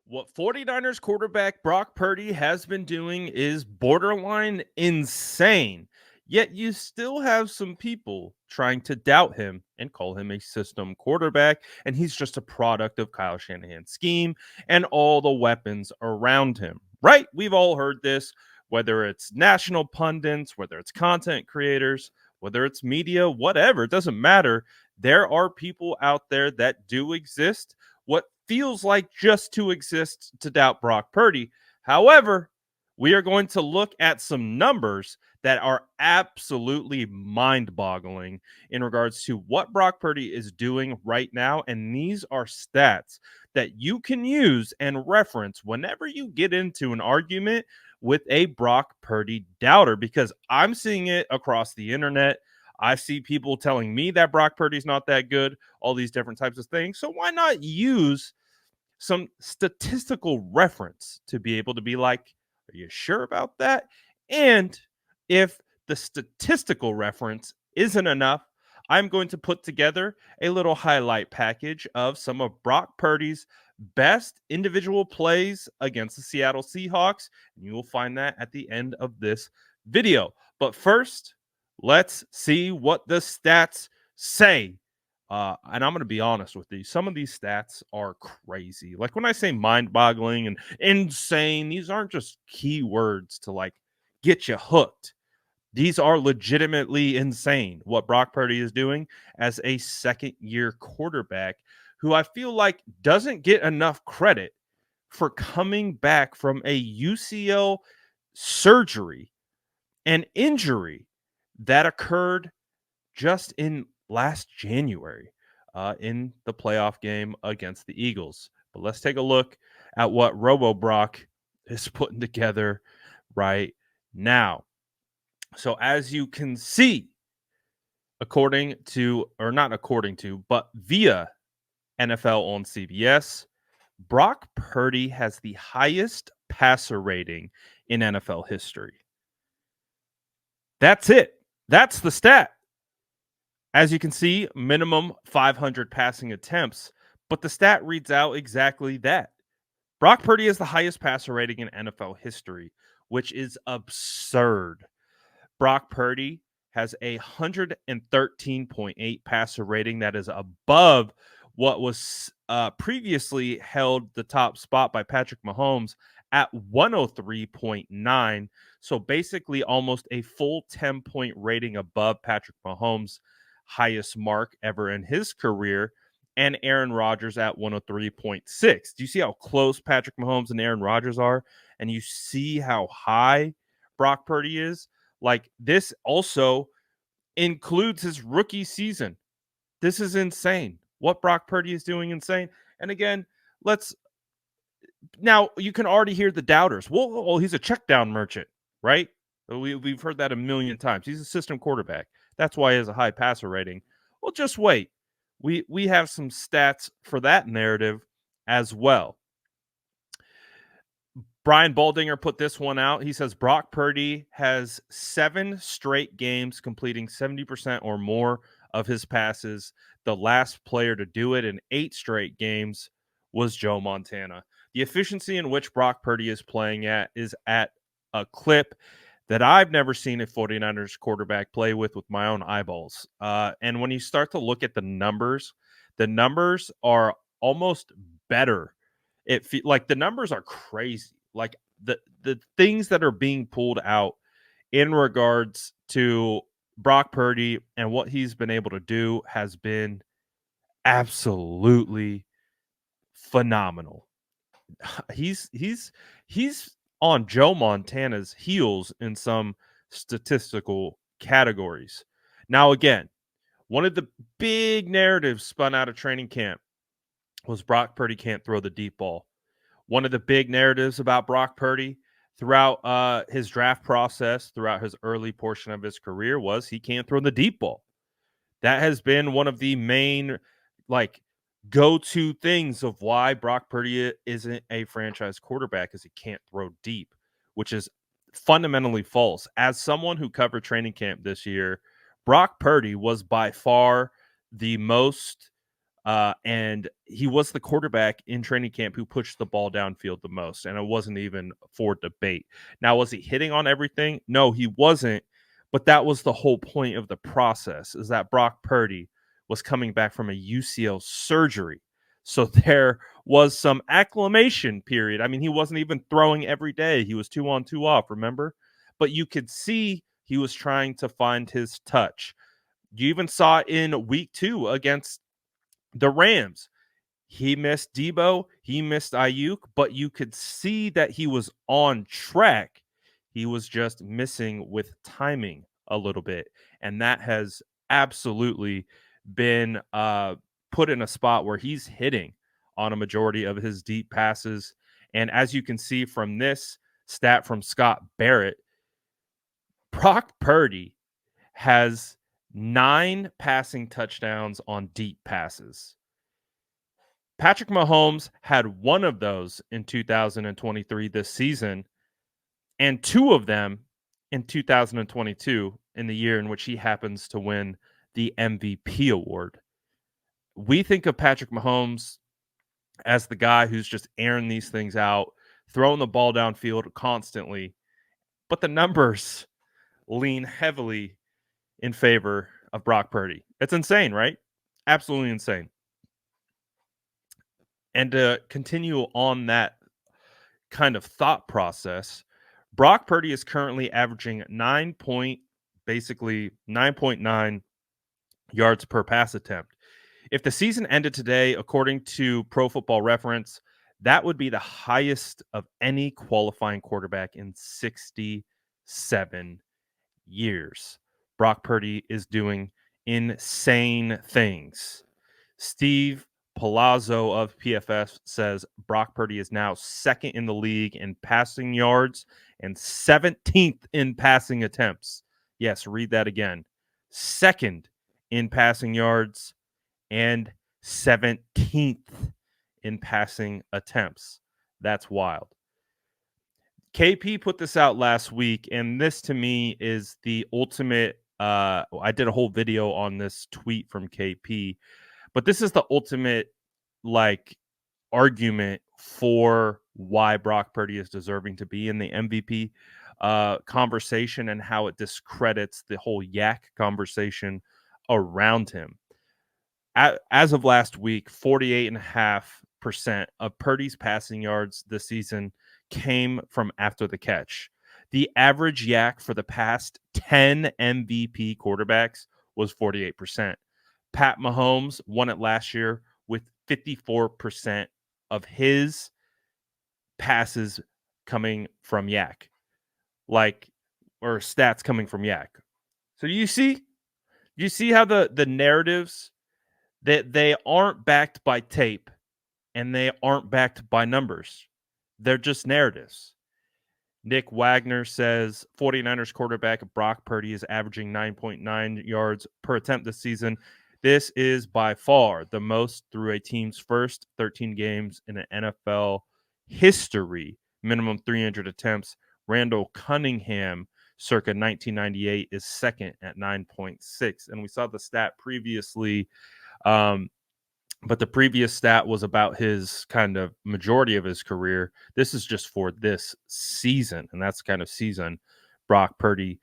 What 49ers quarterback Brock Purdy has been doing is borderline insane. Yet you still have some people trying to doubt him and call him a system quarterback. And he's just a product of Kyle Shanahan's scheme and all the weapons around him. Right? We've all heard this, whether it's national pundits, whether it's content creators, whether it's media, whatever, it doesn't matter. There are people out there that do exist what feels like just to exist to doubt Brock Purdy. However, we are going to look at some numbers that are absolutely mind boggling in regards to what Brock Purdy is doing right now. And these are stats that you can use and reference whenever you get into an argument with a Brock Purdy doubter, because I'm seeing it across the internet. I see people telling me that Brock Purdy's not that good, all these different types of things. So why not use some statistical reference to be able to be like, are you sure about that? And if the statistical reference isn't enough, I'm going to put together a little highlight package of some of Brock Purdy's best individual plays against the Seattle Seahawks. And you will find that at the end of this video. But first, let's see what the stats say. And I'm going to be honest with you. Some of these stats are crazy. Like when I say mind boggling and insane, these aren't just keywords to like get you hooked. These are legitimately insane what Brock Purdy is doing as a second year quarterback who I feel like doesn't get enough credit for coming back from a UCL surgery and injury that occurred just in last January in the playoff game against the Eagles. But let's take a look at what Robo Brock is putting together right now. So as you can see, according to, or not according to, but via NFL on CBS, Brock Purdy has the highest passer rating in NFL history. That's it. That's the stat. As you can see, minimum 500 passing attempts, but the stat reads out exactly that. Brock Purdy is the highest passer rating in NFL history, which is absurd. Brock Purdy has a 113.8 passer rating. That is above what was previously held the top spot by Patrick Mahomes at 103.9. So basically almost a full 10-point rating above Patrick Mahomes' highest mark ever in his career, and Aaron Rodgers at 103.6. Do you see how close Patrick Mahomes and Aaron Rodgers are? And you see how high Brock Purdy is? Like, this also includes his rookie season. This is insane. What Brock Purdy is doing, insane. And again, now you can already hear the doubters. Well, he's a check down merchant, right? We've heard that a million times. He's a system quarterback. That's why he has a high passer rating. Well, just wait. We have some stats for that narrative as well. Brian Baldinger put this one out. He says Brock Purdy has 7 straight games completing 70% or more of his passes. The last player to do it in 8 straight games was Joe Montana. The efficiency in which Brock Purdy is playing at is at a clip that I've never seen a 49ers quarterback play with my own eyeballs. And when you start to look at the numbers are almost better. Like the numbers are crazy. Like the things that are being pulled out in regards to Brock Purdy and what he's been able to do has been absolutely phenomenal. He's on Joe Montana's heels in some statistical categories. Now, again, one of the big narratives spun out of training camp was Brock Purdy can't throw the deep ball. One of the big narratives about Brock Purdy throughout his draft process, throughout his early portion of his career, was he can't throw the deep ball. That has been one of the main, like, go-to things of why Brock Purdy isn't a franchise quarterback, is he can't throw deep, which is fundamentally false. As someone who covered training camp this year, Brock Purdy was by far the most And he was the quarterback in training camp who pushed the ball downfield the most, and it wasn't even for debate. Now, was he hitting on everything? No, he wasn't. But that was the whole point of the process, is that Brock Purdy was coming back from a UCL surgery. So there was some acclimation period. I mean, he wasn't even throwing every day. He was 2 on, 2 off, remember? But you could see he was trying to find his touch. You even saw it in week 2 against the Rams. He missed Debo, he missed Ayuk, but you could see that he was on track. He was just missing with timing a little bit. And that has absolutely been put in a spot where he's hitting on a majority of his deep passes. And as you can see from this stat from Scott Barrett, Brock Purdy has 9 passing touchdowns on deep passes. Patrick Mahomes had 1 of those in 2023 this season, and 2 of them in 2022, in the year in which he happens to win the MVP award. We think of Patrick Mahomes as the guy who's just airing these things out, throwing the ball downfield constantly, but the numbers lean heavily in favor of Brock Purdy. It's insane, right? Absolutely insane. And to continue on that kind of thought process, Brock Purdy is currently averaging 9.9 yards per pass attempt. If the season ended today, according to Pro Football Reference, that would be the highest of any qualifying quarterback in 67 years. Brock Purdy is doing insane things. Steve Palazzo of PFF says Brock Purdy is now second in the league in passing yards and 17th in passing attempts. Yes, read that again. Second in passing yards and 17th in passing attempts. That's wild. KP put this out last week, and this to me is the ultimate. I did a whole video on this tweet from KP, but this is the ultimate argument for why Brock Purdy is deserving to be in the MVP conversation, and how it discredits the whole yak conversation around him. As of last week, 48.5% of Purdy's passing yards this season came from after the catch. The average yak for the past 10 MVP quarterbacks was 48%. Pat Mahomes won it last year with 54% of his passes coming from yak, or stats coming from yak. So you see how the narratives, that they aren't backed by tape and they aren't backed by numbers. They're just narratives. Nick Wagner says 49ers quarterback Brock Purdy is averaging 9.9 yards per attempt this season. This is by far the most through a team's first 13 games in an NFL history. Minimum 300 attempts. Randall Cunningham, circa 1998, is second at 9.6. And we saw the stat previously, but the previous stat was about his kind of majority of his career. This is just for this season, and that's the kind of season Brock Purdy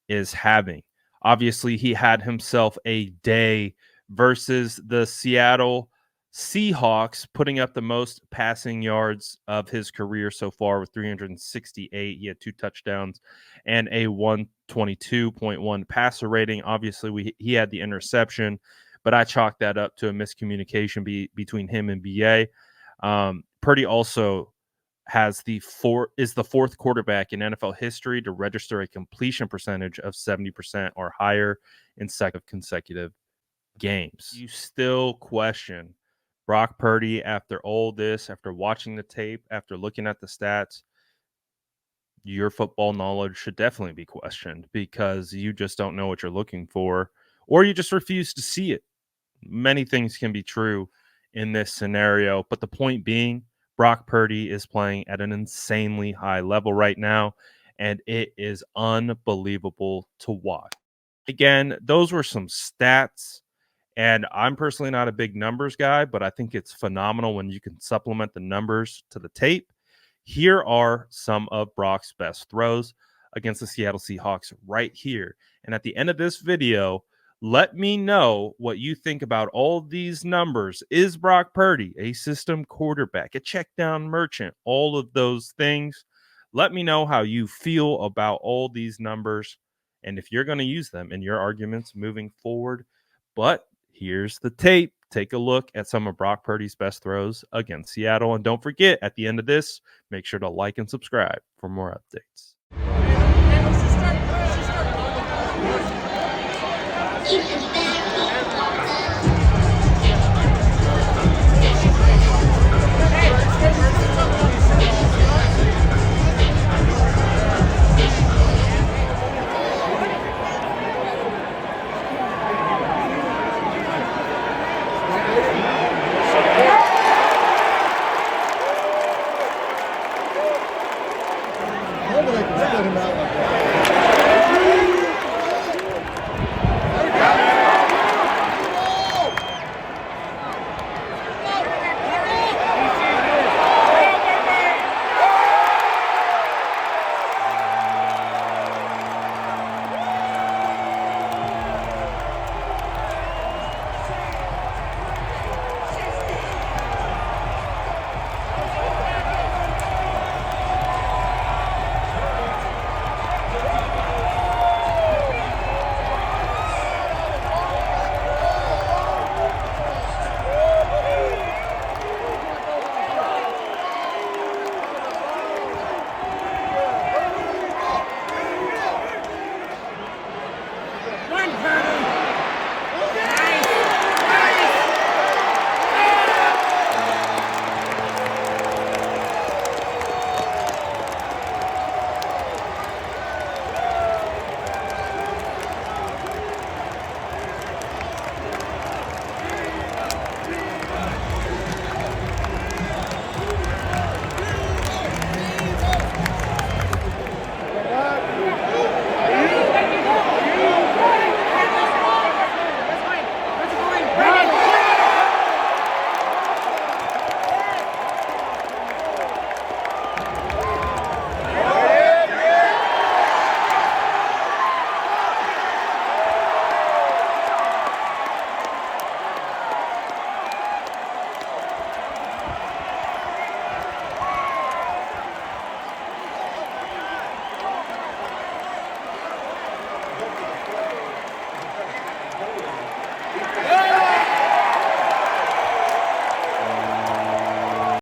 is having. Obviously, he had himself a day versus the Seattle Seahawks, putting up the most passing yards of his career so far with 368. He had 2 touchdowns and a 122.1 passer rating. Obviously, he had the interception, but I chalked that up to a miscommunication between him and BA. Purdy also is the 4th quarterback in NFL history to register a completion percentage of 70% or higher in consecutive games. You still question Brock Purdy after all this, after watching the tape, after looking at the stats. Your football knowledge should definitely be questioned, because you just don't know what you're looking for, or you just refuse to see it. Many things can be true in this scenario, but the point being, Brock Purdy is playing at an insanely high level right now, and it is unbelievable to watch. Again, those were some stats And I'm personally not a big numbers guy, but I think it's phenomenal when you can supplement the numbers to the tape. Here are some of Brock's best throws against the Seattle Seahawks right here. And at the end of this video, let me know what you think about all these numbers. Is Brock Purdy a system quarterback, a check down merchant, all of those things? Let me know how you feel about all these numbers and if you're going to use them in your arguments moving forward. But here's the tape. Take a look at some of Brock Purdy's best throws against Seattle. And don't forget, at the end of this, make sure to like and subscribe for more updates. But I can split him out like that.